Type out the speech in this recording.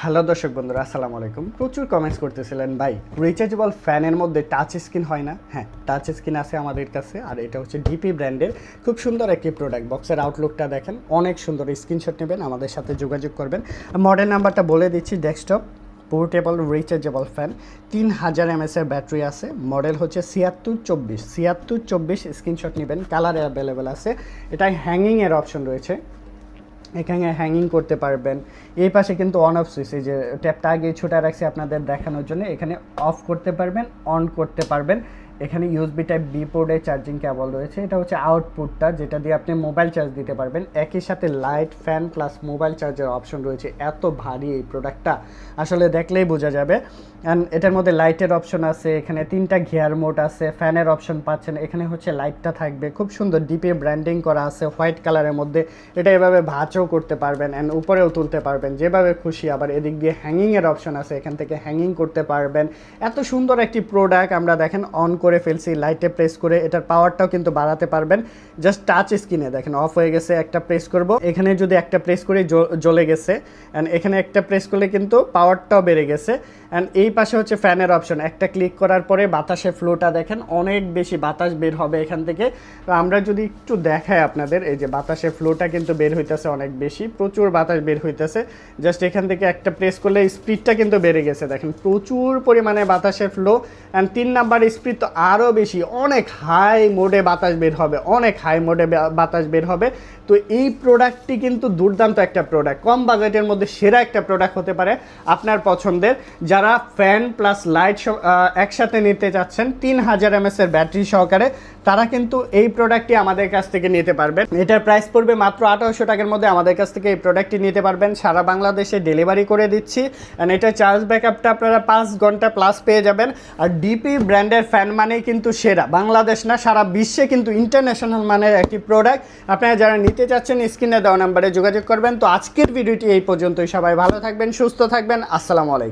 Hello দর্শক বন্ধুরা, আসসালামু আলাইকুম। প্রচুর কমেন্টস করতেছিলেন ভাই রিচার্জেবল ফ্যানের মধ্যে টাচ স্ক্রিন হয় না। হ্যাঁ, টাচ স্ক্রিন আছে আমাদের কাছে, আর এটা হচ্ছে ডিপি ব্র্যান্ডের খুব সুন্দর একটি প্রোডাক্ট। বক্সের আউটলুকটা দেখেন, অনেক সুন্দর। স্ক্রিনশট নেবেন, আমাদের সাথে যোগাযোগ করবেন। মডেল নাম্বারটা বলে দিচ্ছি। Desktop portable rechargeable fan, 3000 mAh battery আছে। মডেল হচ্ছে 7624 স্ক্রিনশট নেবেন। কালার অ্যাভেলেবেল আছে। এটা হ্যাঙ্গিংয়ের অপশন রয়েছে, এখানে হ্যাঙ্গিং করতে পারবেন। এই পাশে কিন্তু অন অফ সুইচ, এই যে ট্যাপটা আগে ছোটা রাখছি আপনাদের দেখানোর জন্য, এখানে অফ করতে পারবেন, অন করতে পারবেন। এখানে ইউএসবি টাইপ বি পোর্টে চার্জিং কেবল রয়েছে। এটা হচ্ছে আউটপুটটা, যেটা দিয়ে আপনি মোবাইল চার্জ দিতে পারবেন। একই সাথে লাইট, ফ্যান প্লাস মোবাইল চার্জের অপশন রয়েছে। এত ভারী এই প্রোডাক্টটা, আসলে দেখলেই বোঝা যাবে। অ্যান্ড এটার মধ্যে লাইটের অপশন আছে, এখানে 3টা গিয়ার মোড আছে, ফ্যানের অপশন পাচ্ছেন। এখানে হচ্ছে লাইটটা থাকবে, খুব সুন্দর ডিপে ব্র্যান্ডিং করা আছে হোয়াইট কালারের মধ্যে। এটা এভাবে ভাঁজও করতে পারবেন অ্যান্ড উপরেও তুলতে পারবেন যেভাবে খুশি। আবার এদিক দিয়ে হ্যাঙ্গিংয়ের অপশন আছে, এখান থেকে হ্যাঙ্গিং করতে পারবেন। এত সুন্দর একটি প্রোডাক্ট আমরা দেখেন অন করে ফেলছি, লাইটে প্রেস করে। এটার পাওয়ারটাও কিন্তু বাড়াতে পারবেন। জাস্ট টাচ স্ক্রিনে দেখেন অফ হয়ে গেছে, একটা প্রেস করব, এখানে যদি একটা প্রেস করে জ্বলে গেছে। অ্যান্ড এখানে একটা প্রেস করলে কিন্তু পাওয়ারটাও বেড়ে গেছে। অ্যান্ড এই পাশে হচ্ছে ফ্যানের অপশন, একটা ক্লিক করার পরে বাতাসের ফ্লোটা দেখেন, অনেক বেশি বাতাস বের হবে এখান থেকে। তো আমরা যদি একটু দেখাই আপনাদের, এই যে বাতাসের ফ্লোটা কিন্তু বের হইতেছে অনেক বেশি, প্রচুর বাতাস বের হইতেছে। জাস্ট এখান থেকে একটা প্রেস করলে স্পিডটা কিন্তু বেড়ে গেছে, দেখেন প্রচুর পরিমাণে বাতাসের ফ্লো। অ্যান্ড 3 নাম্বার স্পিড তো আরও বেশি, অনেক হাই মোডে বাতাস বের হবে, অনেক হাই মোডে বাতাস বের হবে। তো এই প্রোডাক্টটি কিন্তু দুর্দান্ত একটা প্রোডাক্ট, কম বাজেটের মধ্যে সেরা একটা প্রোডাক্ট হতে পারে আপনার পছন্দের। যারা ফ্যান প্লাস লাইট একসাথে নিতে চাচ্ছেন 3000 mAh ব্যাটারি সহকারে, তারা কিন্তু এই প্রোডাক্টটি আমাদের কাছ থেকে নিতে পারবেন। এটার প্রাইস পড়বে মাত্র 2800 টাকার মধ্যে। আমাদের কাছ থেকে এই প্রোডাক্টটি নিতে পারবেন, সারা বাংলাদেশে ডেলিভারি করে দিচ্ছি। অ্যান্ড এটা চার্জ ব্যাকআপটা আপনারা 5 ঘন্টা প্লাস পেয়ে যাবেন। আর ডিপি ব্র্যান্ডের ফ্যান মানেই কিন্তু সেরা, বাংলাদেশ না সারা বিশ্বে কিন্তু ইন্টারন্যাশনাল মানের একটি প্রোডাক্ট। আপনারা যারা নিতে চাচ্ছেন স্ক্রিনে দেওয়া নাম্বারে যোগাযোগ করবেন। তো আজকের ভিডিওটি এই পর্যন্তই। সবাই ভালো থাকবেন, সুস্থ থাকবেন। আসসালামু আলাইকুম।